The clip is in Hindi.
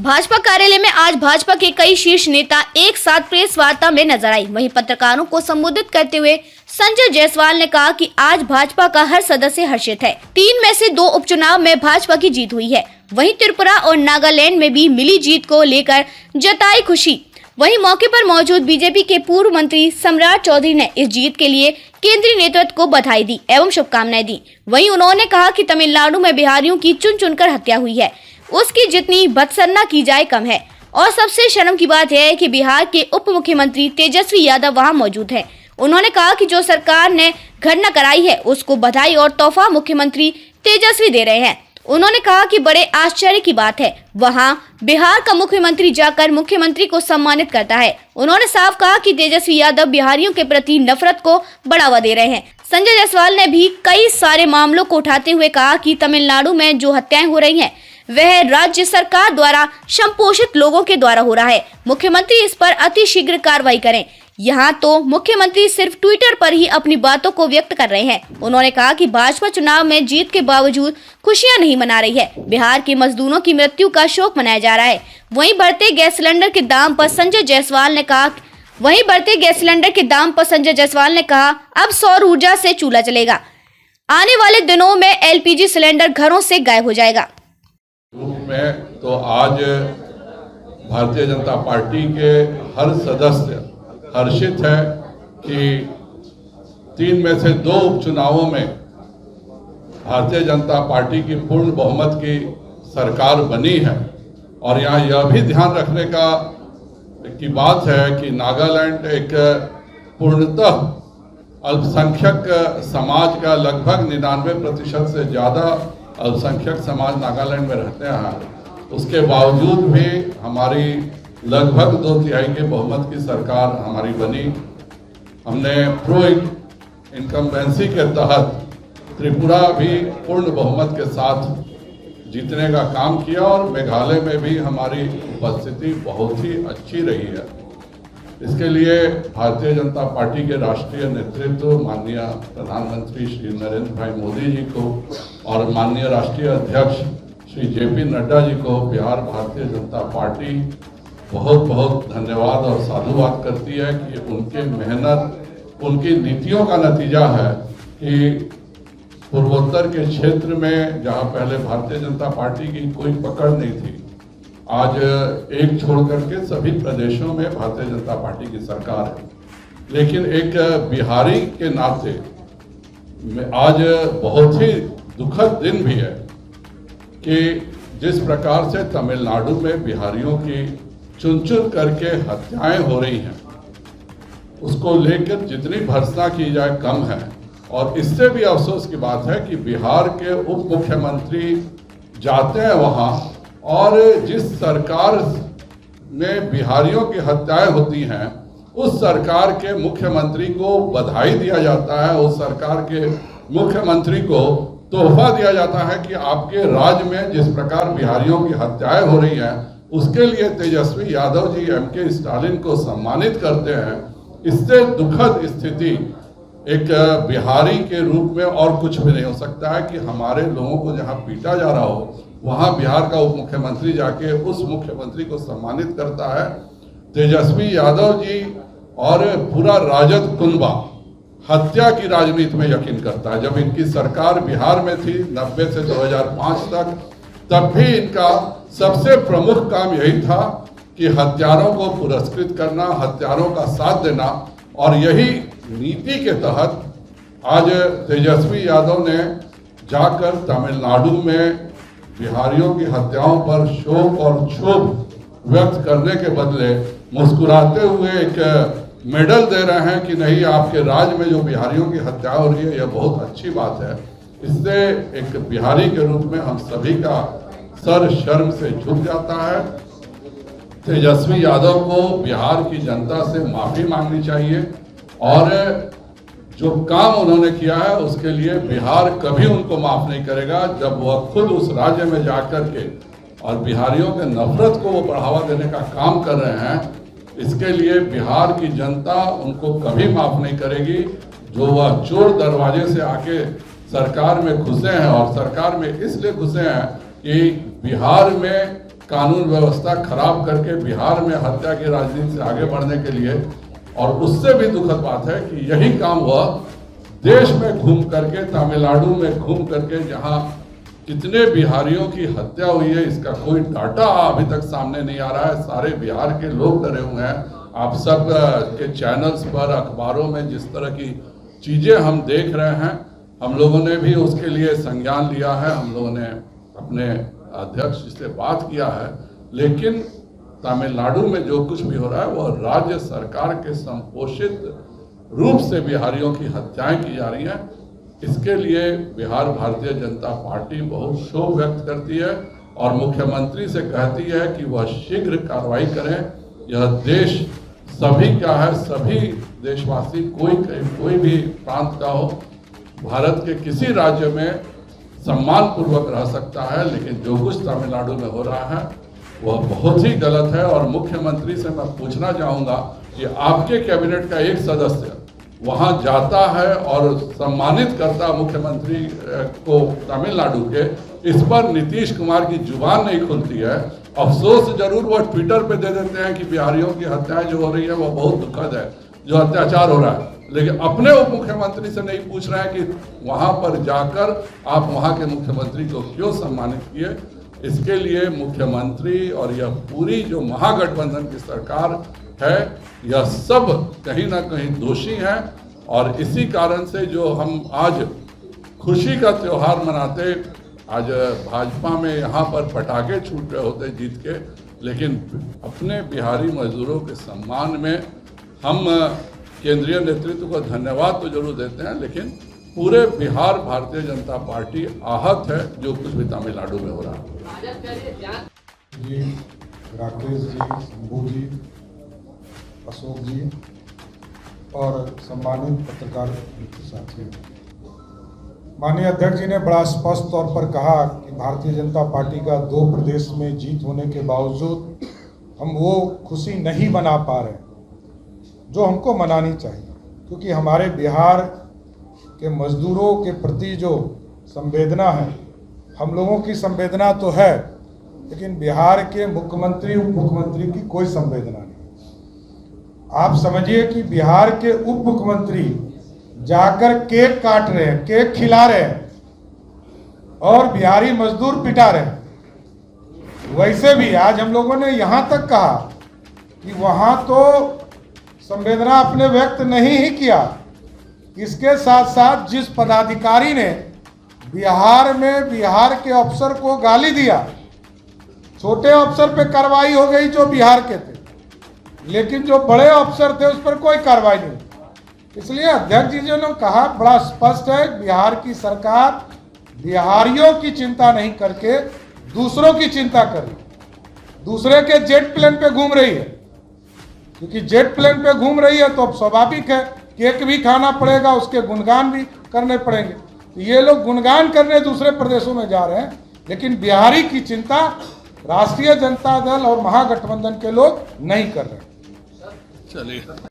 भाजपा कार्यालय में आज भाजपा के कई शीर्ष नेता एक साथ प्रेस वार्ता में नजर आई। वहीं पत्रकारों को संबोधित करते हुए संजय जायसवाल ने कहा कि आज भाजपा का हर सदस्य हर्षित है। 3 में से 2 उपचुनाव में भाजपा की जीत हुई है। वहीं त्रिपुरा और नागालैंड में भी मिली जीत को लेकर जताई खुशी। वहीं मौके पर मौजूद बीजेपी के पूर्व मंत्री सम्राट चौधरी ने इस जीत के लिए केंद्रीय नेतृत्व को बधाई दी एवं शुभकामनाएं दी। वहीं उन्होंने कहा कि तमिलनाडु में बिहारियों की चुन चुनकर हत्या हुई है, उसकी जितनी भत्सना की जाए कम है। और सबसे शर्म की बात यह है कि बिहार के उप मुख्यमंत्री तेजस्वी यादव वहां मौजूद हैं। उन्होंने कहा कि जो सरकार ने घटना कराई है उसको बधाई और तोहफा मुख्यमंत्री तेजस्वी दे रहे हैं। उन्होंने कहा कि बड़े आश्चर्य की बात है, वहां बिहार का मुख्यमंत्री जाकर मुख्यमंत्री को सम्मानित करता है। उन्होंने साफ कहा कि तेजस्वी यादव बिहारियों के प्रति नफरत को बढ़ावा दे रहे हैं। संजय जायसवाल ने भी कई सारे मामलों को उठाते हुए कहा कि तमिलनाडु में जो हत्याएं हो रही हैं वह राज्य सरकार द्वारा संपोषित लोगों के द्वारा हो रहा है। मुख्यमंत्री इस पर अतिशीघ्र कार्रवाई करें। यहाँ तो मुख्यमंत्री सिर्फ ट्विटर पर ही अपनी बातों को व्यक्त कर रहे हैं। उन्होंने कहा कि भाजपा चुनाव में जीत के बावजूद खुशियां नहीं मना रही है। बिहार के मजदूरों की मृत्यु का शोक मनाया जा रहा है। वहीं बढ़ते गैस सिलेंडर के दाम पर संजय जायसवाल ने कहा अब सौर ऊर्जा से चूल्हा चलेगा। आने वाले दिनों में LPG सिलेंडर घरों से गायब हो जाएगा। में तो आज भारतीय जनता पार्टी के हर सदस्य हर्षित है कि 3 में से 2 उपचुनावों में भारतीय जनता पार्टी की पूर्ण बहुमत की सरकार बनी है। और यहाँ यह भी ध्यान रखने की बात है कि नागालैंड एक पूर्णतः अल्पसंख्यक समाज का लगभग 99% से ज़्यादा अल्पसंख्यक समाज नागालैंड में रहते हैं। उसके बावजूद भी हमारी लगभग 2/3 के बहुमत की सरकार हमारी बनी। हमने प्रो इनकम्बेंसी के तहत त्रिपुरा भी पूर्ण बहुमत के साथ जीतने का काम किया और मेघालय में भी हमारी उपस्थिति बहुत ही अच्छी रही है। इसके लिए भारतीय जनता पार्टी के राष्ट्रीय नेतृत्व माननीय प्रधानमंत्री श्री नरेंद्र भाई मोदी जी को और माननीय राष्ट्रीय अध्यक्ष श्री JP नड्डा जी को बिहार भारतीय जनता पार्टी बहुत बहुत धन्यवाद और साधुवाद करती है कि उनके मेहनत, उनकी नीतियों का नतीजा है कि पूर्वोत्तर के क्षेत्र में जहां पहले भारतीय जनता पार्टी की कोई पकड़ नहीं थी, आज एक छोड़ करके सभी प्रदेशों में भारतीय जनता पार्टी की सरकार है। लेकिन एक बिहारी के नाते आज बहुत ही दुखद दिन भी है कि जिस प्रकार से तमिलनाडु में बिहारियों की चुन चुन करके हत्याएं हो रही हैं, उसको लेकर जितनी भर्त्सना की जाए कम है। और इससे भी अफसोस की बात है कि बिहार के उप मुख्यमंत्री जाते हैं वहाँ और जिस सरकार में बिहारियों की हत्याएं होती हैं उस सरकार के मुख्यमंत्री को बधाई दिया जाता है, उस सरकार के मुख्यमंत्री को तोहफा दिया जाता है कि आपके राज्य में जिस प्रकार बिहारियों की हत्याएं हो रही हैं उसके लिए तेजस्वी यादव जी MK स्टालिन को सम्मानित करते हैं। इससे दुखद स्थिति एक बिहारी के रूप में और कुछ भी नहीं हो सकता है कि हमारे लोगों को जहां पीटा जा रहा हो वहां बिहार का उप मुख्यमंत्री जाके उस मुख्यमंत्री को सम्मानित करता है। तेजस्वी यादव जी और पूरा राजद कुनबा हत्या की राजनीति में यकीन करता है। जब इनकी सरकार बिहार में थी 90 से 2005 तक, तब भी इनका सबसे प्रमुख काम यही था कि हत्यारों को पुरस्कृत करना, हत्यारों का साथ देना। और यही नीति के तहत आज तेजस्वी यादव ने जाकर तमिलनाडु में बिहारियों की हत्याओं पर शोक और क्षोभ व्यक्त करने के बदले मुस्कुराते हुए एक मेडल दे रहे हैं कि नहीं, आपके राज्य में जो बिहारियों की हत्या हो रही है यह बहुत अच्छी बात है। इससे एक बिहारी के रूप में हम सभी का सर शर्म से झुक जाता है। तेजस्वी यादव को बिहार की जनता से माफी मांगनी चाहिए और जो काम उन्होंने किया है उसके लिए बिहार कभी उनको माफ नहीं करेगा। जब वह खुद उस राज्य में जाकर के और बिहारियों के नफरत को वो बढ़ावा देने का काम कर रहे हैं, इसके लिए बिहार की जनता उनको कभी माफ नहीं करेगी। जो वह चोर दरवाजे से आके सरकार में घुसे हैं और सरकार में इसलिए घुसे हैं कि बिहार में कानून व्यवस्था खराब करके बिहार में हत्या की राजनीति से आगे बढ़ने के लिए, और उससे भी दुखद बात है कि यही काम हुआ देश में घूम करके, तमिलनाडु में घूम करके, जहां कितने बिहारियों की हत्या हुई है इसका कोई डाटा अभी तक सामने नहीं आ रहा है। सारे बिहार के लोग डरे हुए हैं। आप सब के चैनल्स पर, अखबारों में जिस तरह की चीजें हम देख रहे हैं, हम लोगों ने भी उसके लिए संज्ञान लिया है। हम लोगों ने अपने अध्यक्ष से बात किया है, लेकिन तमिलनाडु में जो कुछ भी हो रहा है वह राज्य सरकार के संपोषित रूप से बिहारियों की हत्याएं की जा रही हैं। इसके लिए बिहार भारतीय जनता पार्टी बहुत क्षोभ व्यक्त करती है और मुख्यमंत्री से कहती है कि वह शीघ्र कार्रवाई करें। यह देश सभी का है, सभी देशवासी, कोई भी प्रांत का हो, भारत के किसी राज्य में सम्मान पूर्वक रह सकता है, लेकिन जो कुछ तमिलनाडु में हो रहा है वह बहुत ही गलत है। और मुख्यमंत्री से मैं पूछना चाहूँगा कि आपके कैबिनेट का एक सदस्य वहाँ जाता है और सम्मानित करता मुख्यमंत्री को तमिलनाडु के, इस पर नीतीश कुमार की जुबान नहीं खुलती है। अफसोस जरूर वो ट्विटर पे दे देते हैं कि बिहारियों की हत्याएं जो हो रही है वो बहुत दुखद है, जो अत्याचार हो रहा है, लेकिन अपने उप मुख्यमंत्री से नहीं पूछ रहे हैं कि वहाँ पर जाकर आप वहाँ के मुख्यमंत्री को क्यों सम्मानित किए। इसके लिए मुख्यमंत्री और यह पूरी जो महागठबंधन की सरकार है, यह सब कहीं ना कहीं दोषी हैं। और इसी कारण से जो हम आज खुशी का त्योहार मनाते, आज भाजपा में यहाँ पर पटाखे छूट रहे होते जीत के, लेकिन अपने बिहारी मजदूरों के सम्मान में हम केंद्रीय नेतृत्व को धन्यवाद तो जरूर देते हैं, लेकिन पूरे बिहार भारतीय जनता पार्टी आहत है जो कुछ भी तमिलनाडु में हो रहा है। जी, राकेश जी, शंभू जी, अशोक जी और सम्मानित पत्रकार साथियों, माननीय अध्यक्ष जी ने बड़ा स्पष्ट तौर पर कहा कि भारतीय जनता पार्टी का 2 प्रदेश में जीत होने के बावजूद हम वो खुशी नहीं मना पा रहे जो हमको मनानी चाहिए, क्योंकि हमारे बिहार के मजदूरों के प्रति जो संवेदना है, हम लोगों की संवेदना तो है, लेकिन बिहार के मुख्यमंत्री उप मुख्यमंत्री की कोई संवेदना नहीं। आप समझिए कि बिहार के उप मुख्यमंत्री जाकर केक काट रहे हैं, केक खिला रहे हैं और बिहारी मजदूर पिटा रहे हैं। वैसे भी आज हम लोगों ने यहाँ तक कहा कि वहाँ तो संवेदना अपने व्यक्त नहीं ही किया, इसके साथ साथ जिस पदाधिकारी ने बिहार में बिहार के अफसर को गाली दिया, छोटे अफसर पे कार्रवाई हो गई जो बिहार के थे, लेकिन जो बड़े अफसर थे उस पर कोई कार्रवाई नहीं। इसलिए अध्यक्ष जी ने कहा बड़ा स्पष्ट है, बिहार की सरकार बिहारियों की चिंता नहीं करके दूसरों की चिंता कर रही है, दूसरे के जेट प्लेन पे घूम रही है, क्योंकि जेट प्लेन पे घूम रही है तो अब स्वाभाविक है केक भी खाना पड़ेगा, उसके गुणगान भी करने पड़ेंगे। तो ये लोग गुणगान करने दूसरे प्रदेशों में जा रहे हैं, लेकिन बिहारी की चिंता राष्ट्रीय जनता दल और महागठबंधन के लोग नहीं कर रहे हैं। चलिए।